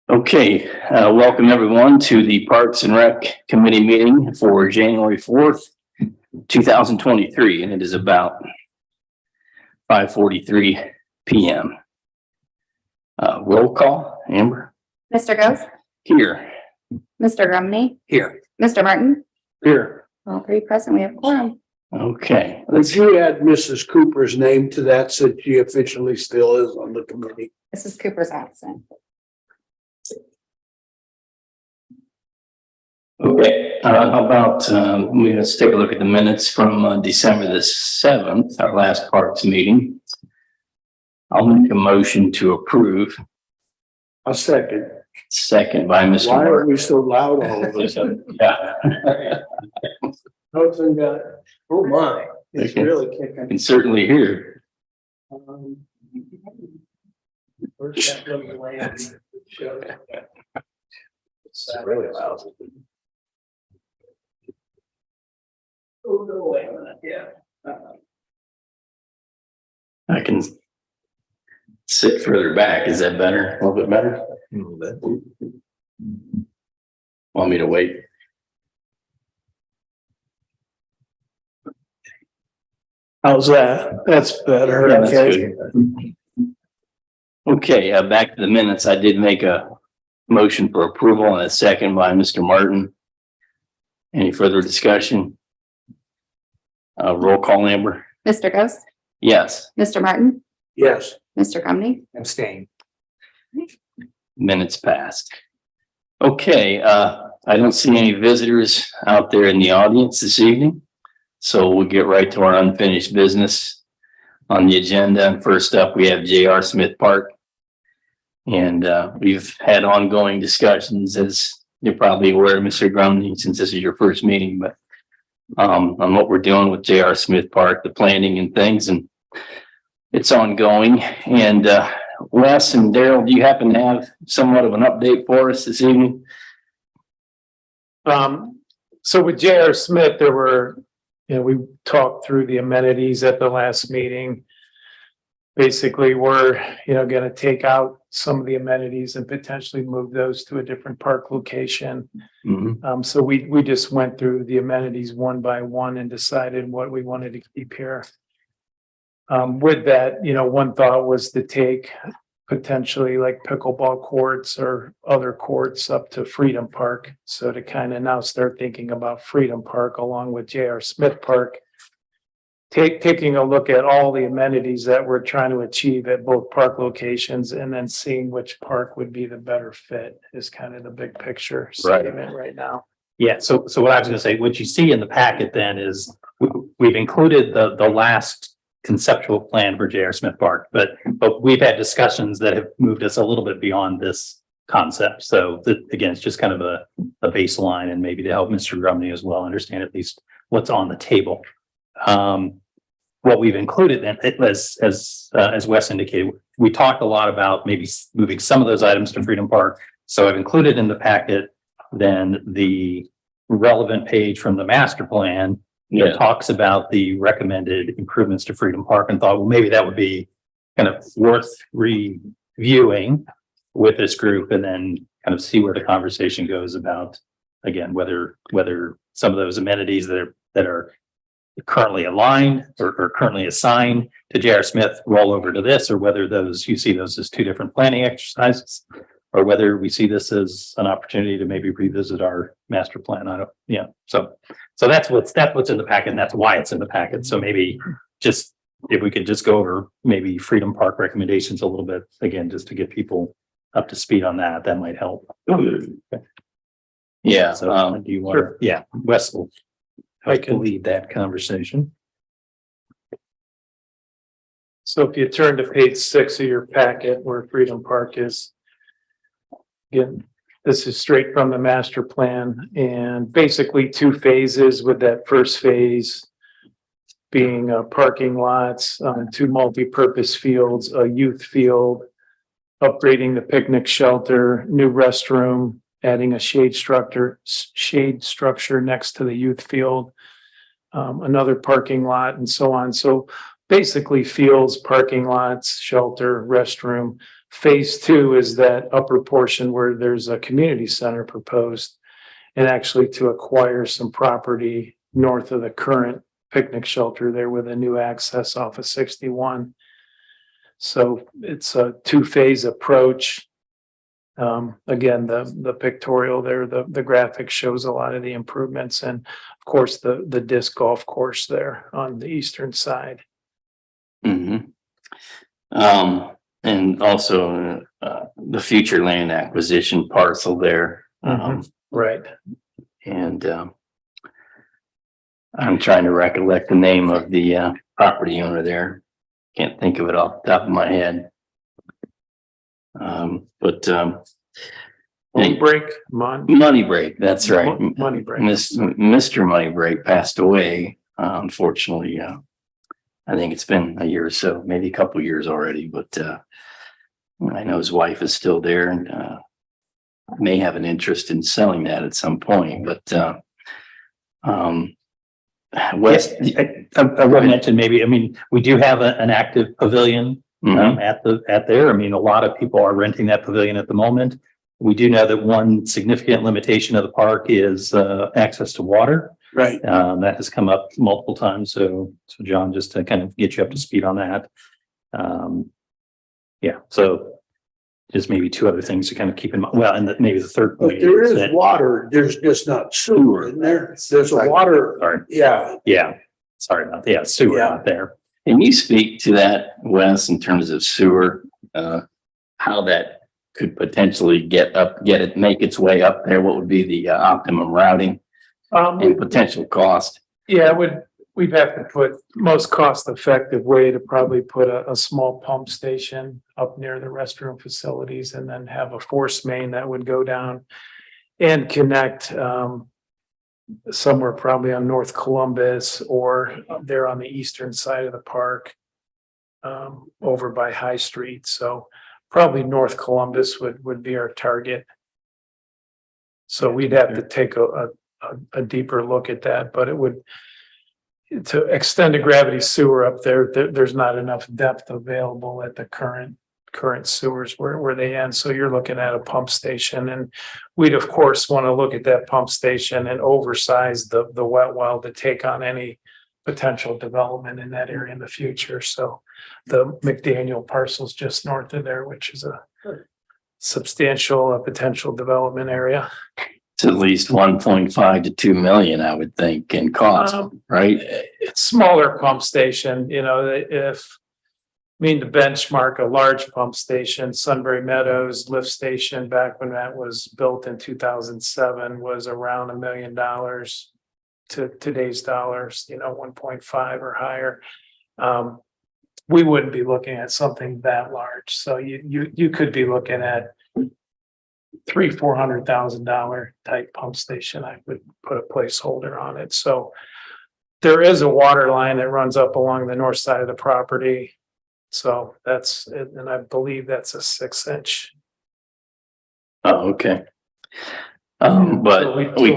Okay, welcome everyone to the Parks and Rec Committee meeting for January 4th, 2023, and it is about 5:43 p.m. Roll call, Amber? Mr. Ghost, Here. Mr. Grumney, Here. Mr. Martin, Here. all three present, we have quorum. Okay, Would you add Mrs. Cooper's name to that since she officially still is on the committee? Mrs. Cooper's absent. okay. How about, let's take a look at the minutes from December the 7th, our last Parks meeting. I'll make a motion to approve. A second. Second by Mr. Why are Martin. we so loud all of a sudden? Yeah. Hudson got, oh my, it's Okay. really I kicking. can certainly hear. Where's that little land? It's really loud. Oh, no, wait a minute, yeah. I can sit further back. Is that better? A little bit better? A little bit. Want me to wait? How's that? That's better. Yeah, that's Okay. good. Okay, back to the minutes. I did make a motion for approval and a second by Mr. Martin. Any further discussion? Roll call, Amber? Mr. Ghost, Yes, Mr. Martin, Yes. Mr. Grumney, Abstain. minutes passed. Okay, I don't see any visitors out there in the audience this evening. So we'll get right to our unfinished business on the agenda. And first up, we have J.R. Smith Park. And we've had ongoing discussions, as you're probably aware, Mr. Grumney, since this is your first meeting, but on what we're doing with J.R. Smith Park, the planning and things, and it's ongoing. And Wes and Daryl, do you happen to have somewhat of an update for us this evening? So with J.R. Smith, there were, we talked through the amenities at the last meeting. Basically, we're, going to take out some of the amenities and potentially move those to a different park location. Mhm. So we just went through the amenities one by one and decided what we wanted to keep here. With that, one thought was to take potentially like pickleball courts or other courts up to Freedom Park. So to kind of now start thinking about Freedom Park along with J.R. Smith Park. Taking a look at all the amenities that we're trying to achieve at both park locations and then seeing which park would be the better fit is kind of the big picture Right. statement right now. Yeah, so what I was gonna say, what you see in the packet then is we've included the last conceptual plan for J.R. Smith Park, but we've had discussions that have moved us a little bit beyond this concept. So again, it's just kind of a baseline and maybe to help Mr. Grumney as well understand at least what's on the table. What we've included then, it was as Wes indicated, we talked a lot about maybe moving some of those items to Freedom Park. So I've included in the packet then the relevant page from the master plan that talks about the recommended improvements to Freedom Park, and thought, well, maybe that would be kind of worth reviewing with this group and then kind of see where the conversation goes about, again, whether some of those amenities that are currently aligned or currently assigned to J.R. Smith roll over to this, or whether you see those as two different planning exercises, or whether we see this as an opportunity to maybe revisit our master plan. So that's what's in the packet, and that's why it's in the packet. So maybe just if we could just go over maybe Freedom Park recommendations a little bit again, just to get people up to speed on that might help. Yeah. So do you want? sure. Yeah, Wes will I help can- lead that conversation. So if you turn to page 6 of your packet where Freedom Park is. Again, this is straight from the master plan and basically 2 phases, with that first phase being parking lots, 2 multi-purpose fields, a youth field, upgrading the picnic shelter, new restroom, adding a shade structure next to the youth field, another parking lot, and so on. So basically fields, parking lots, shelter, restroom, Phase two is that upper portion where there's a community center proposed. And actually to acquire some property north of the current picnic shelter there with a new access off of 61. So it's a two-phase approach. Again, the pictorial there, the graphic shows a lot of the improvements and of course the disc golf course there on the eastern side. Mhm. And also, the future land acquisition parcel there. Right. And, I'm trying to recollect the name of the, property owner there. Can't think of it off the top of my head. But, Break, Money Break, that's right. Money break. Mr. Money Break passed away, unfortunately. I think it's been a year or so, maybe a couple years already, but I know his wife is still there and may have an interest in selling that at some point, but West. I would mention maybe, I mean, we do have an active pavilion at there. I mean, a lot of people are renting that pavilion at the moment. We do know that one significant limitation of the park is access to water. Right. That has come up multiple times. So John, just to kind of get you up to speed on that. Yeah, so just maybe two other things to kind of keep in mind. Well, and that maybe the third But point there is that, water, there's just not sewer in there. There's a water, sorry, yeah. sorry about that. Yeah, sewer Yeah. out there. Can you speak to that, Wes, in terms of sewer? How that could potentially make its way up there? What would be the optimum routing and potential cost? Yeah, we'd have to put most cost-effective way to probably put a small pump station up near the restroom facilities and then have a force main that would go down and connect somewhere probably on North Columbus or there on the eastern side of the park over by High Street. So probably North Columbus would be our target. So we'd have to take a deeper look at that, but it would, to extend a gravity sewer up there, there's not enough depth available at the current sewers where they end. So you're looking at a pump station, and we'd of course want to look at that pump station and oversize the wet well to take on any potential development in that area in the future. So the McDaniel parcel's just north of there, which is a substantial potential development area. It's at least 1.5 to 2 million, I would think, in cost, right? It's smaller pump station, you know, to benchmark a large pump station, Sunbury Meadows lift station, back when that was built in 2007, was around $1 million to today's dollars, 1.5 or higher. We wouldn't be looking at something that large. So you could be looking at $300,000-$400,000 type pump station. I would put a placeholder on it. So there is a water line that runs up along the north side of the property. So that's it, and I believe that's a 6-inch. Oh, okay. But we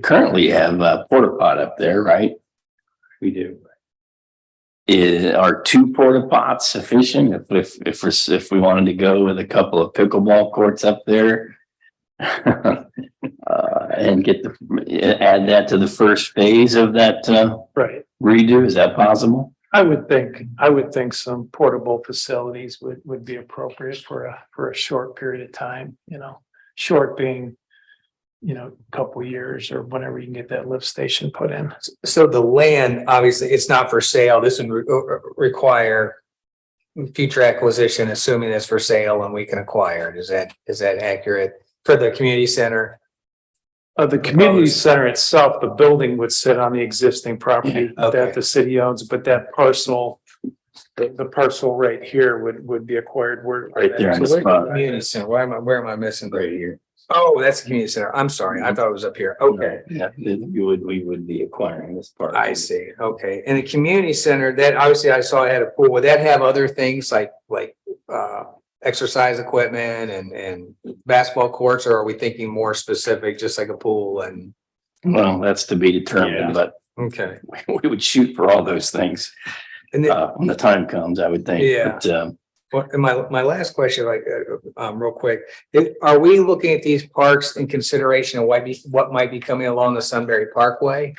currently have a porta pot up there, right? We do. Are 2 porta pots sufficient if we wanted to go with a couple of pickleball courts up there? And add that to the first phase of that Right. redo? Is that possible? I would think some portable facilities would be appropriate for a short period of time, short being, a couple of years or whenever you can get that lift station put in. So the land, obviously, it's not for sale. This would require future acquisition, assuming it's for sale and we can acquire it. Is that accurate for the community center? The community center itself, the building would sit on the existing property that the city owns, but that parcel, the parcel right here would be acquired. Right there on the So where's the spot. community center? Where am I missing? Right here. Oh, that's the community center. I'm sorry. I thought it was up here. Okay. Yeah, we would be acquiring this part. I see. Okay. And the community center, that obviously I saw it had a pool. Would that have other things like exercise equipment and basketball courts, or are we thinking more specific, just like a pool and? Well, that's to be determined, but Okay. we would shoot for all those things And then, when the time comes, I would think. Yeah. But, Well, and my last question, like, real quick, are we looking at these parks in consideration of what might be coming along the Sunbury Parkway?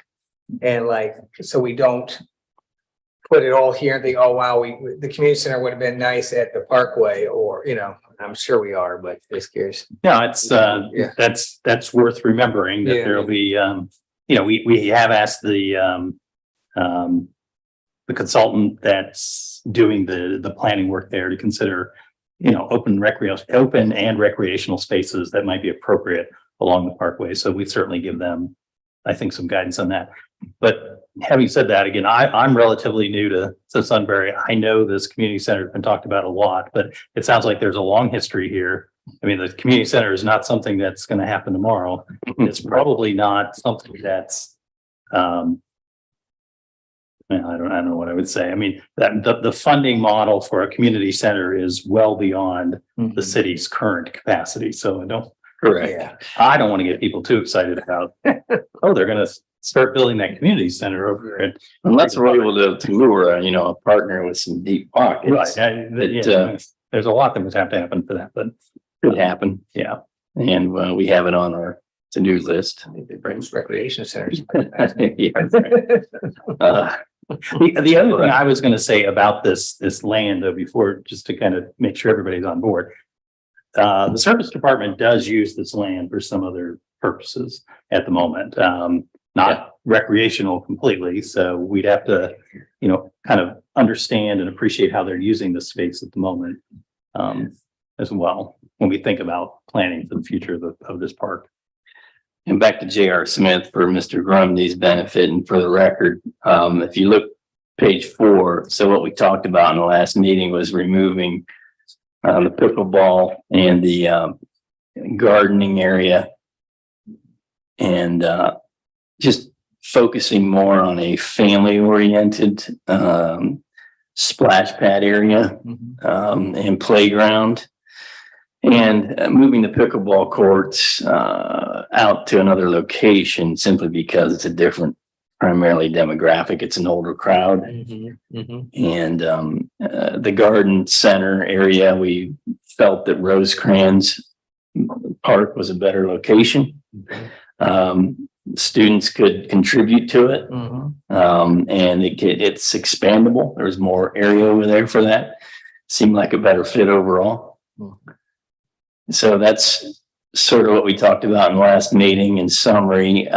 And like, so we don't put it all here and think, oh, wow, the community center would have been nice at the Parkway, or, you know, I'm sure we are, but just curious. No, it's, Yeah. that's worth remembering that Yeah. there'll be, you know, we have asked the consultant that's doing the planning work there to consider, you know, open and recreational spaces that might be appropriate along the parkway. So we certainly give them, I think, some guidance on that. But having said that, again, I'm relatively new to Sunbury. I know this community center has been talked about a lot, but it sounds like there's a long history here. I mean, the community center is not something that's going to happen tomorrow. It's probably not something that's, I don't know what I would say. I mean, that the funding model for a community center is well beyond the city's current capacity. So Correct. I don't want to get people too excited about, oh, they're going to start building that community center over here. Unless we're able to lure, you know, a partner with some deep pockets. Right. There's a lot that would have to happen for that, but Could happen. yeah. And we have it on our to-do list. It brings recreation centers. Yeah. The other thing I was going to say about this land, though, before, just to kind of make sure everybody's on board. The service department does use this land for some other purposes at the moment, not recreational completely. So we'd have to, you know, kind of understand and appreciate how they're using the space at the moment, as well, when we think about planning for the future of this park. And back to J.R. Smith for Mr. Grundy's benefit and for the record, if you look page 4, so what we talked about in the last meeting was removing the pickleball and the gardening area and just focusing more on a family oriented splash pad area and playground. And moving the pickleball courts out to another location simply because it's a different, primarily demographic. It's an older crowd. And the garden center area, we felt that Rosecrans Park was a better location. Students could contribute to it. And it's expandable. There's more area over there for that. Seemed like a better fit overall. So that's sort of what we talked about in the last meeting in summary.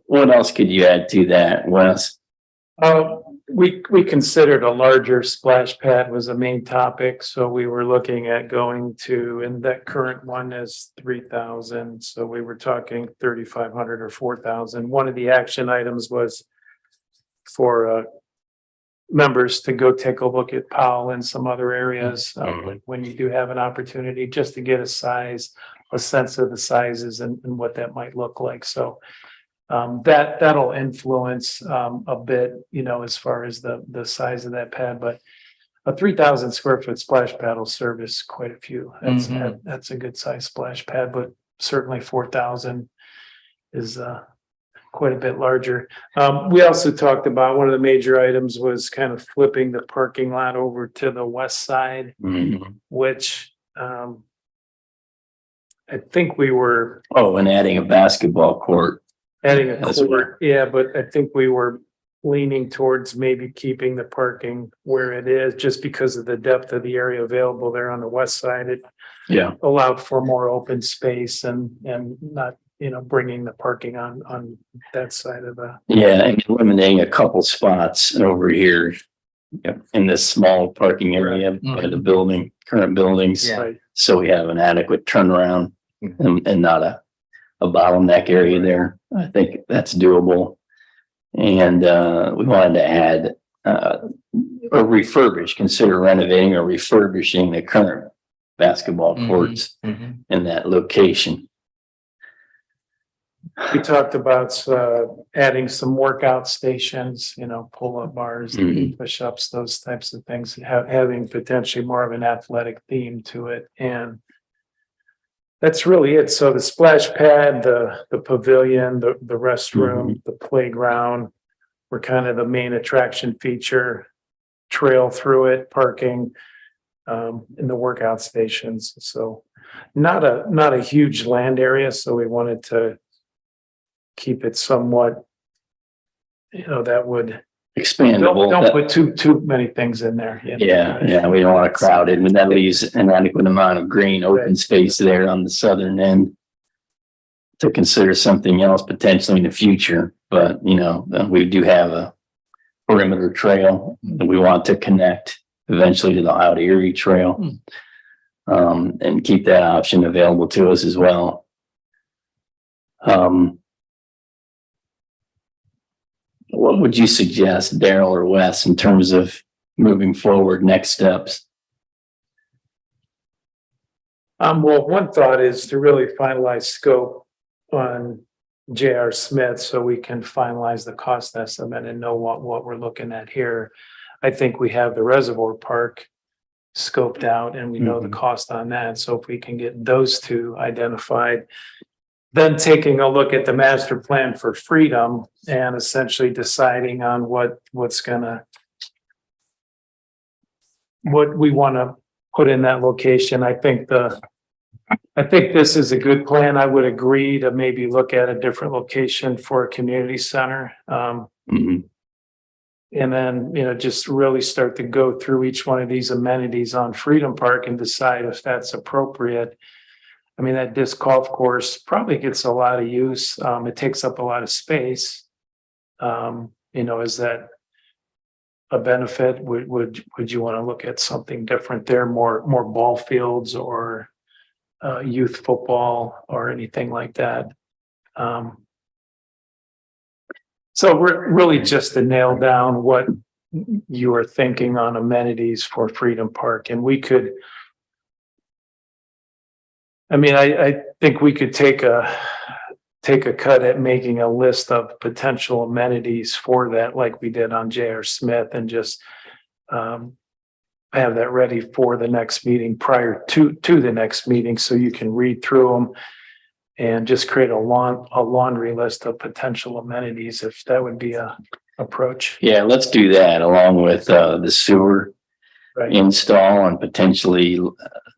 What else could you add to that, Wes? We considered a larger splash pad was a main topic, so we were looking at going to, and that current one is 3,000, so we were talking 3,500 or 4,000. One of the action items was for members to go take a look at Powell and some other areas when you do have an opportunity, just to get a sense of the sizes and what that might look like. So that'll influence a bit, you know, as far as the size of that pad, but a 3,000 square foot splash pad will service quite a few. That's a good size splash pad, but certainly 4,000 is quite a bit larger. We also talked about one of the major items was kind of flipping the parking lot over to the west side, which I think we were And adding a basketball court. adding a That's court. Yeah, but I think we were leaning towards maybe keeping the parking where it is just because of the depth of the area available there on the west side. It allowed for more open space and not, you know, bringing the parking on that side of the. Yeah, and eliminating a couple spots over here in this small parking area by the current buildings. Yeah. So we have an adequate turnaround and not a bottleneck area there. I think that's doable. And we wanted to add or consider renovating or refurbishing the current basketball courts in that location. We talked about adding some workout stations, you know, pull-up bars, push-ups, those types of things, having potentially more of an athletic theme to it. And that's really it. So the splash pad, the pavilion, the restroom, the playground were kind of the main attraction feature. trail through it, parking, in the workout stations. So not a huge land area. So we wanted to keep it somewhat, that would, Expandable. don't put too many things in there. Yeah, we don't want to crowd it, but that leaves an adequate amount of green open space there on the southern end to consider something else potentially in the future. But, we do have a perimeter trail that we want to connect eventually to the Ohio Erie Trail. And keep that option available to us as well. What would you suggest, Daryl or Wes, in terms of moving forward, next steps? Well, one thought is to really finalize scope on J.R. Smith so we can finalize the cost estimate and know what we're looking at here. I think we have the Reservoir Park scoped out and we know the cost on that. So if we can get those two identified, then taking a look at the master plan for Freedom and essentially deciding on what we want to put in that location. I think this is a good plan. I would agree to maybe look at a different location for a community center. And then, just really start to go through each one of these amenities on Freedom Park and decide if that's appropriate. I mean, that disc golf course probably gets a lot of use. It takes up a lot of space. Is that a benefit? Would you want to look at something different there, more ball fields or youth football or anything like that? So really just to nail down what you are thinking on amenities for Freedom Park. And we could, I think we could take a cut at making a list of potential amenities for that, like we did on J.R. Smith, and just have that ready for the next meeting, prior to the next meeting, so you can read through them and just create a laundry list of potential amenities, if that would be a approach. Yeah, let's do that along with the sewer Right. install and potentially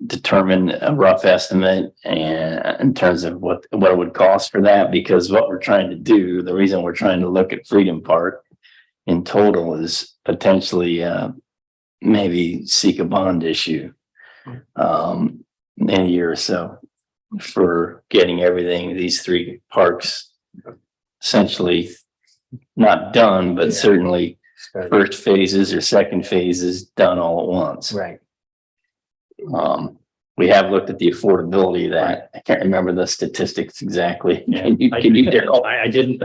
determine a rough estimate and in terms of what it would cost for that, because what we're trying to do, the reason we're trying to look at Freedom Park in total is potentially maybe seek a bond issue in a year or so for getting everything, these three parks essentially not done, but certainly first phases or second phases done all at once. Right. We have looked at the affordability of that. I can't remember the statistics exactly. Yeah. Can you, Daryl? I didn't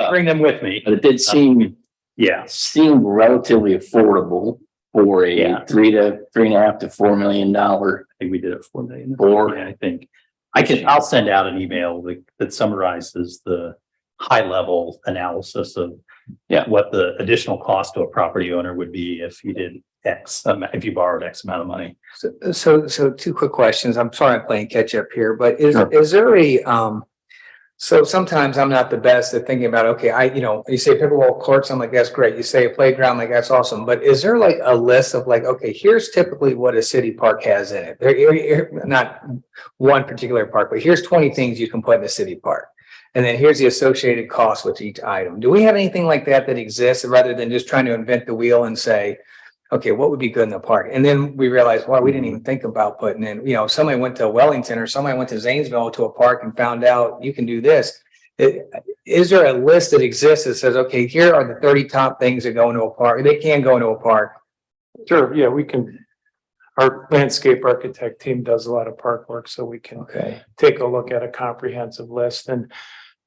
bring them with me. But it did seem relatively affordable for a $3.5 to $4 million. I think we did it 4 million. Or I think I'll send out an email that summarizes the high level analysis of what the additional cost to a property owner would be if you did X, if you borrowed X amount of money. So two quick questions. I'm sorry I'm playing catch up here, but is there a, so sometimes I'm not the best at thinking about, okay, you say pickleball courts, I'm like, that's great. You say a playground, I'm like, that's awesome. But is there like a list of like, okay, here's typically what a city park has in it. Not one particular park, but here's 20 things you can put in a city park. And then here's the associated cost with each item. Do we have anything like that exists, rather than just trying to invent the wheel and say, okay, what would be good in the park? And then we realized, well, we didn't even think about putting in, somebody went to Wellington or somebody went to Zanesville to a park and found out you can do this. Is there a list that exists that says, okay, here are the 30 top things that go into a park? They can go into a park. Sure. Yeah, we can. Our landscape architect team does a lot of park work, so we can take a look at a comprehensive list. And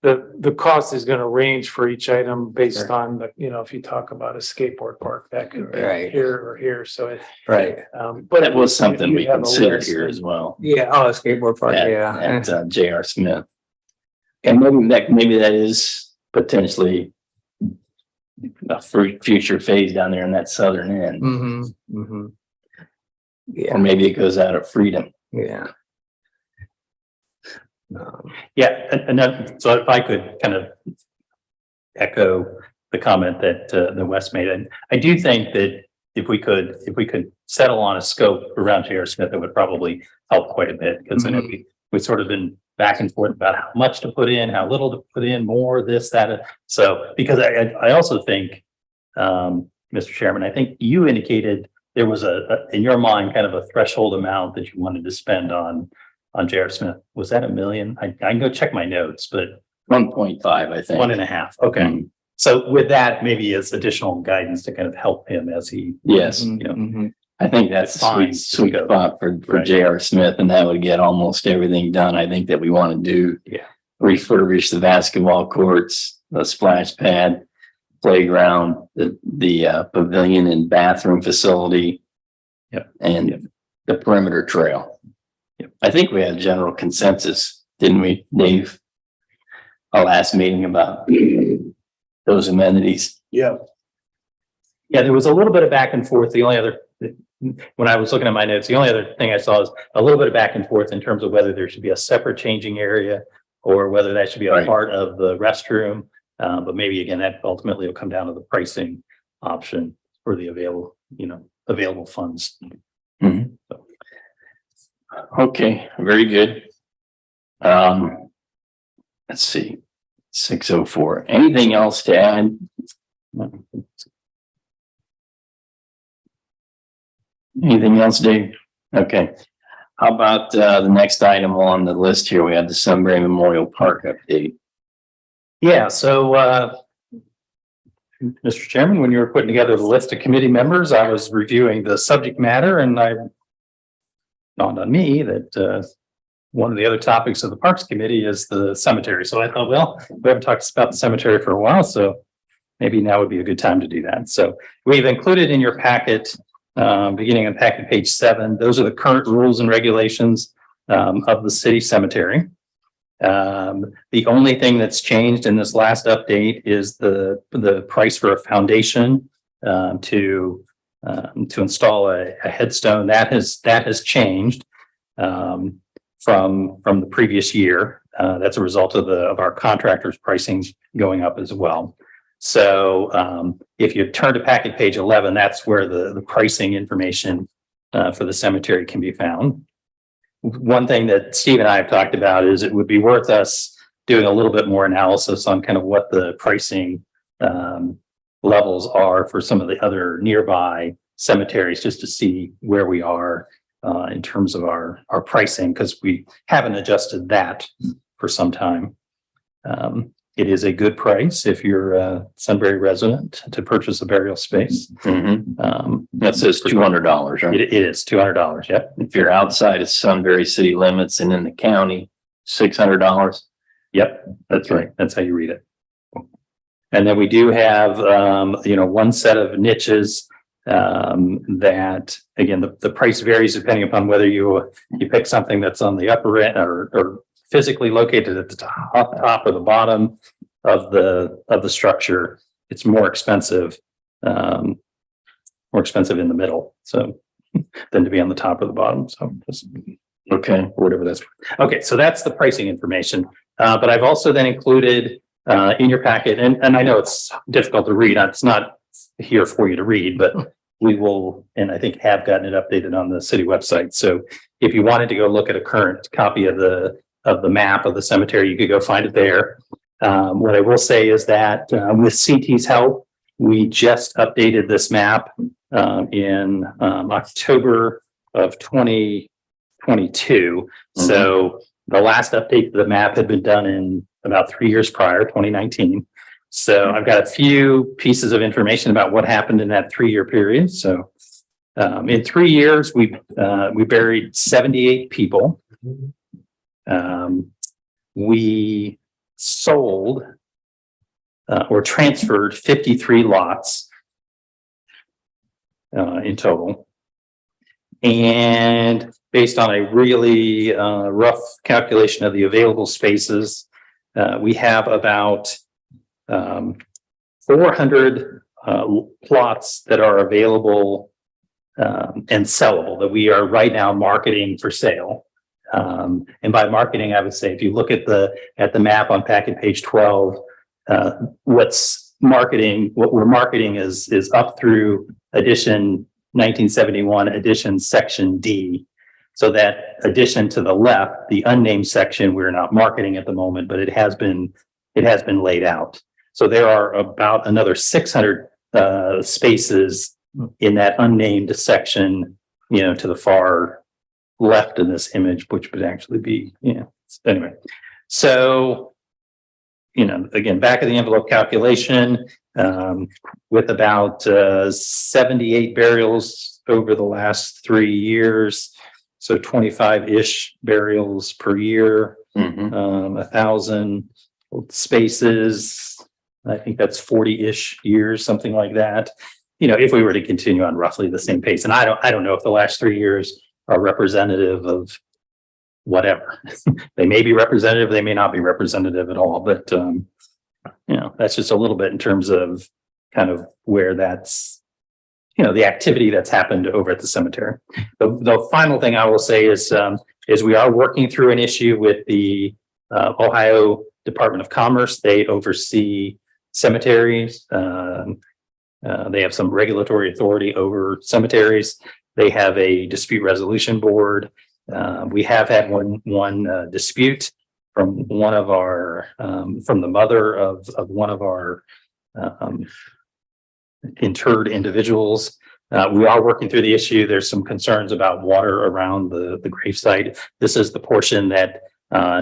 the cost is going to range for each item based on the, if you talk about a skateboard park, that could be here or here. So but it was something we considered here as well. Yeah. Oh, a skateboard park. At J.R. Smith. And maybe that is potentially a future phase down there in that southern end. Yeah. Or maybe it goes out of Freedom. Yeah. And so if I could kind of echo the comment that Wes made, and I do think that if we could settle on a scope around J.R. Smith, it would probably help quite a bit, because I know we've sort of been back and forth about how much to put in, how little to put in, more, this, that. So, because I also think, Mr. Chairman, I think you indicated there was in your mind, kind of a threshold amount that you wanted to spend on J.R. Smith. Was that $1 million? I can go check my notes, but 1.5, I think. 1.5. Okay. Mm. So with that, maybe as additional guidance to kind of help him as he, Yes, you know, I think that's a Fine. sweet spot for Right. J.R. Smith, and that would get almost everything done. I think that we want to do. Yeah. Refurbish the basketball courts, the splash pad, playground, the pavilion and bathroom facility. Yep. And Yep. the perimeter trail. Yep. I think we had general consensus, didn't we, Dave? Our last meeting about those amenities. Yeah, yeah, there was a little bit of back and forth. The only other, when I was looking at my notes, the only other thing I saw is a little bit of back and forth in terms of whether there should be a separate changing area or whether that should be a Right. part of the restroom. But maybe again, that ultimately will come down to the pricing option for the available funds. Mhm. Okay, very good. Let's see, 6:04. Anything else to add? Anything else, Dave? Okay. How about the next item on the list here? We have the Sunbury Memorial Park update. Yeah, so Mr. Chairman, when you were putting together the list of committee members, I was reviewing the subject matter, and I dawned on me that one of the other topics of the Parks Committee is the cemetery. So I thought, well, we haven't talked about the cemetery for a while, so maybe now would be a good time to do that. So we've included in your packet, beginning on packet page 7, those are the current rules and regulations of the city cemetery. The only thing that's changed in this last update is the price for a foundation to install a headstone. That has changed from the previous year. That's a result of our contractors' pricing going up as well. So if you turn to packet page 11, that's where the pricing information for the cemetery can be found. One thing that Steve and I have talked about is it would be worth us doing a little bit more analysis on kind of what the pricing levels are for some of the other nearby cemeteries, just to see where we are in terms of our pricing, because we haven't adjusted that for some time. It is a good price if you're a Sunbury resident to purchase a burial space. That says $200, right? It is $200. Yep. If you're outside of Sunbury city limits and in the county, $600. Yep. That's right. That's how you read it. And then we do have, one set of niches that, again, the price varies depending upon whether you pick something that's on the upper end or physically located at the top or the bottom of the structure. It's more expensive in the middle. So than to be on the top or the bottom. So just Okay. or whatever that's. Okay, so that's the pricing information. But I've also then included in your packet, and I know it's difficult to read. It's not here for you to read, but we will, and I think have gotten it updated on the city website. So if you wanted to go look at a current copy of the map of the cemetery, you could go find it there. What I will say is that with CT's help, we just updated this map in October of 2022. So the last update to the map had been done in about 3 years prior, 2019. So I've got a few pieces of information about what happened in that 3-year period. So in 3 years, we buried 78 people. We sold or transferred 53 lots in total. And based on a really rough calculation of the available spaces, we have about 400 plots that are available and sellable that we are right now marketing for sale. And by marketing, I would say, if you look at the map on packet page 12, what's marketing, what we're marketing is up through edition 1971, edition section D. So that addition to the left, the unnamed section, we're not marketing at the moment, but it has been laid out. So there are about another 600 spaces in that unnamed section, you know, to the far left in this image, which would actually be, you know, anyway. So, you know, again, back of the envelope calculation, with about 78 burials over the last 3 years. So 25-ish burials per year, Mhm. 1,000 spaces. I think that's 40-ish years, something like that. You know, if we were to continue on roughly the same pace, and I don't know if the last 3 years are representative of whatever. They may be representative, they may not be representative at all, but you know, that's just a little bit in terms of kind of where that's, you know, the activity that's happened over at the cemetery. The final thing I will say is we are working through an issue with the Ohio Department of Commerce. They oversee cemeteries. They have some regulatory authority over cemeteries. They have a dispute resolution board. We have had one dispute from one of our from the mother of one of our interred individuals. We are working through the issue. There's some concerns about water around the gravesite. This is the portion that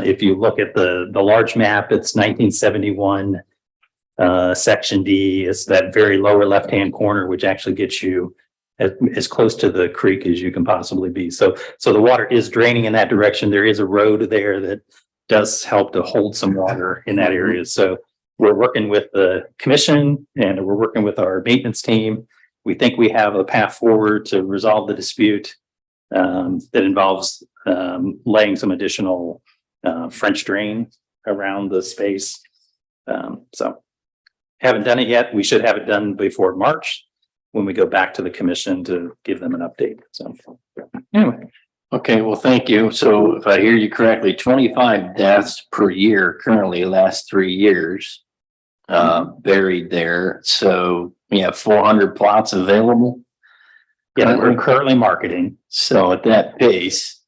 if you look at the large map, it's 1971 section D. It's that very lower left-hand corner, which actually gets you as close to the creek as you can possibly be. So the water is draining in that direction. There is a road there that does help to hold some water in that area. So we're working with the commission and we're working with our maintenance team. We think we have a path forward to resolve the dispute that involves laying some additional French drain around the space. So haven't done it yet. We should have it done before March when we go back to the commission to give them an update. So anyway. Okay, well, thank you. So if I hear you correctly, 25 deaths per year currently last 3 years buried there. So we have 400 plots available. Yeah, we're currently marketing. So at that pace,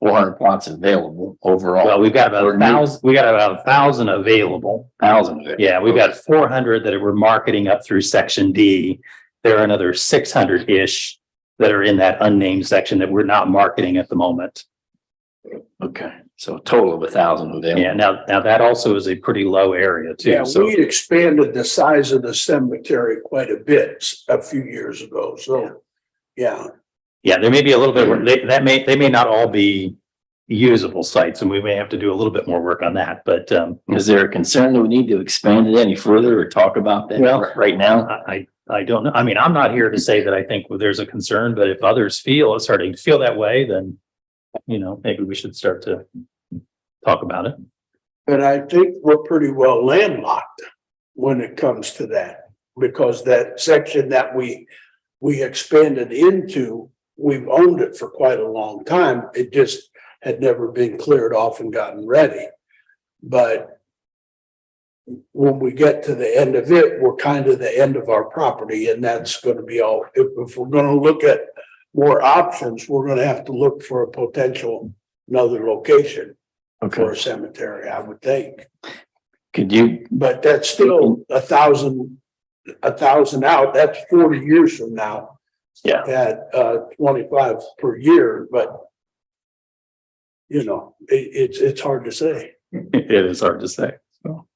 400 plots available overall. Well, we've got about 1,000. We got about 1,000 available. 1,000 of it. Yeah, we've got 400 that we're marketing up through section D. There are another 600-ish that are in that unnamed section that we're not marketing at the moment. Okay, so a total of 1,000 available. Yeah, now that also is a pretty low area too. Yeah, So we expanded the size of the cemetery quite a bit a few years ago, so, yeah. yeah, there may be a little bit, they may not all be usable sites, and we may have to do a little bit more work on that, but Is there a concern that we need to expand it any further or talk about that Well, right now? I don't know. I mean, I'm not here to say that I think there's a concern, but if others starting to feel that way, then, you know, maybe we should start to talk about it. And I think we're pretty well landlocked when it comes to that, because that section that we expanded into, we've owned it for quite a long time. It just had never been cleared off and gotten ready. But when we get to the end of it, we're kind of the end of our property, and that's going to be all. If we're going to look at more options, we're going to have to look for a potential another location for a cemetery, I would think. Could you, But that's still 1,000 out. That's 40 years from now yeah, at 25 per year. But you know, it's hard to say. It is hard to say. So.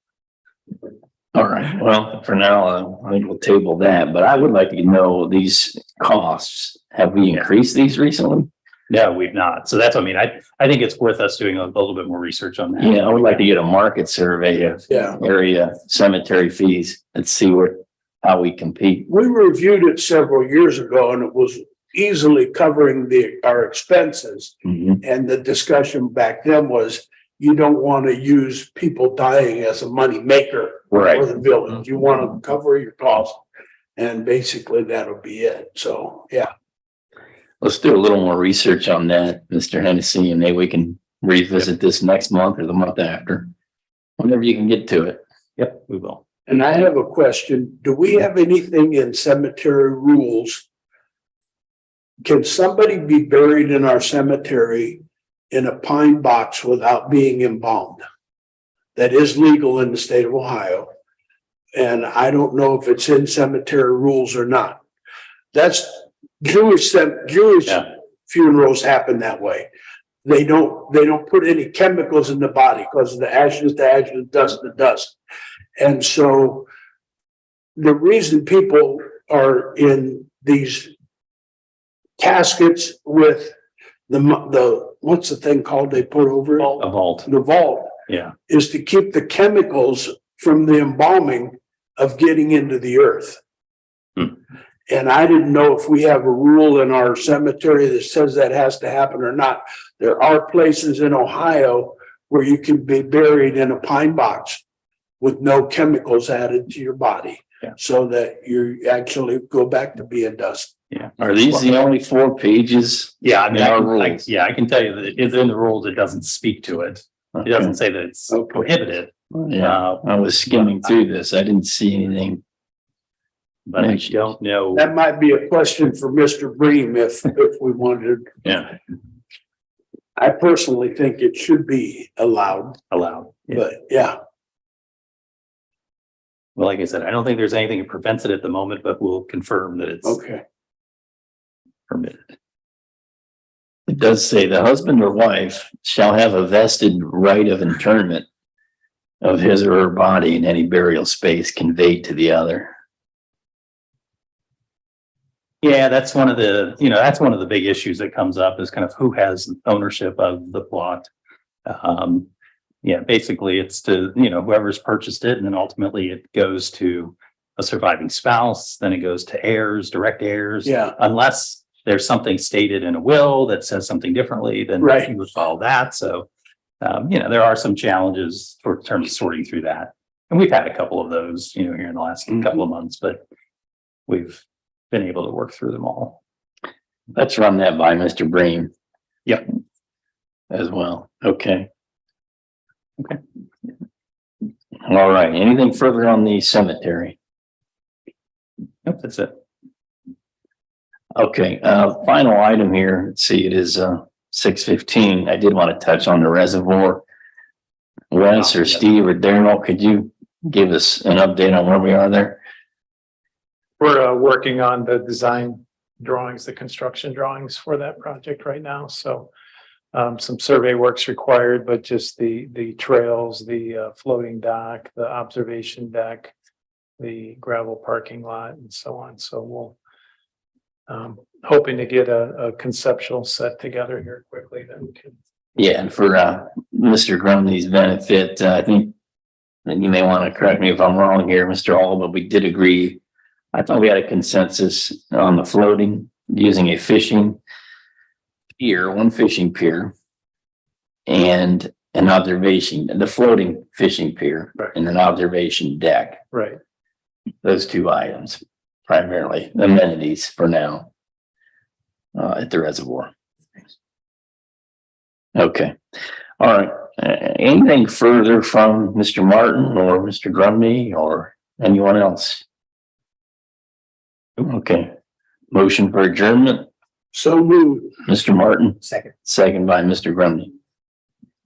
all right. Well, for now, I think we'll table that, but I would like to know these costs. Have we increased these recently? No, we've not. So that's, I mean, I think it's worth us doing a little bit more research on that. Yeah, I would like to get a market survey of Yeah. area cemetery fees and see how we compete. We reviewed it several years ago, and it was easily covering our expenses. Mhm. And the discussion back then was, you don't want to use people dying as a money maker Right. for the village. You want to cover your costs. And basically that'll be it. So, yeah. Let's do a little more research on that, Mr. Hennessy, and maybe we can revisit this next month or the month after. Whenever you can get to it. Yep, we will. And I have a question. Do we have anything in cemetery rules? Can somebody be buried in our cemetery in a pine box without being embalmed? That is legal in the state of Ohio. And I don't know if it's in cemetery rules or not. That's Jewish Yeah. funerals happen that way. They don't put any chemicals in the body because the ashes to ashes, dust to dust. And so the reason people are in these caskets with the what's the thing called they put over it? A vault, The vault, yeah. is to keep the chemicals from the embalming of getting into the earth. Hmm. And I didn't know if we have a rule in our cemetery that says that has to happen or not. There are places in Ohio where you can be buried in a pine box with no chemicals added to your body. Yeah. So that you actually go back to being dust. Yeah. Are these the only 4 pages? Yeah, I mean, Our I rules. can tell you that it's in the rules. It doesn't speak to it. It doesn't say that it's Okay. prohibited. Yeah, I was skimming through this. I didn't see anything. But I don't know. That might be a question for Mr. Bream if we wanted. Yeah. I personally think it should be allowed, Allowed. Yeah. but yeah. Well, like I said, I don't think there's anything that prevents it at the moment, but we'll confirm that it's Okay. permitted. It does say the husband or wife shall have a vested right of internment of his or her body in any burial space conveyed to the other. Yeah, that's one of the, that's one of the big issues that comes up is kind of who has ownership of the plot. Yeah, basically it's to, whoever's purchased it, and then ultimately it goes to a surviving spouse, then it goes to heirs, direct heirs. Yeah. Unless there's something stated in a will that says something differently, then Right. you would follow that. So, there are some challenges in terms of sorting through that. And we've had a couple of those, here in the last couple of months, but we've been able to work through them all. Let's run that by Mr. Bream. Yep. As well. Okay. Okay. All right. Anything further on the cemetery? Yep, that's it. Okay, final item here. Let's see, it is 6:15. I did want to touch on the reservoir. Wes or Yeah. Steve or Daryl, could you give us an update on where we are there? We're working on the design drawings, the construction drawings for that project right now, so. Some survey work's required, but just the trails, the floating dock, the observation deck, the gravel parking lot and so on, so we'll. Hoping to get a conceptual set together here quickly that we can. Yeah, and for Mr. Grumney's benefit, I think, and you may want to correct me if I'm wrong here, Mr. Hall, but we did agree. I thought we had a consensus on the floating using a fishing pier, one fishing pier, and an observation, the floating fishing pier, Right. and an observation deck. Right. Those 2 items, primarily amenities for now at the reservoir. Okay, all right. Anything further from Mr. Martin or Mr. Grumney or anyone else? Okay, motion for adjournment, So moved. Mr. Martin, Second. second by Mr. Grumney.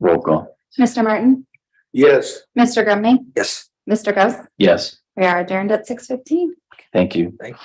Roll call. Mr. Martin, Yes. Mr. Grumney, Yes. Mr. Ghost, Yes, we are adjourned at 6:15. thank you. Thank you.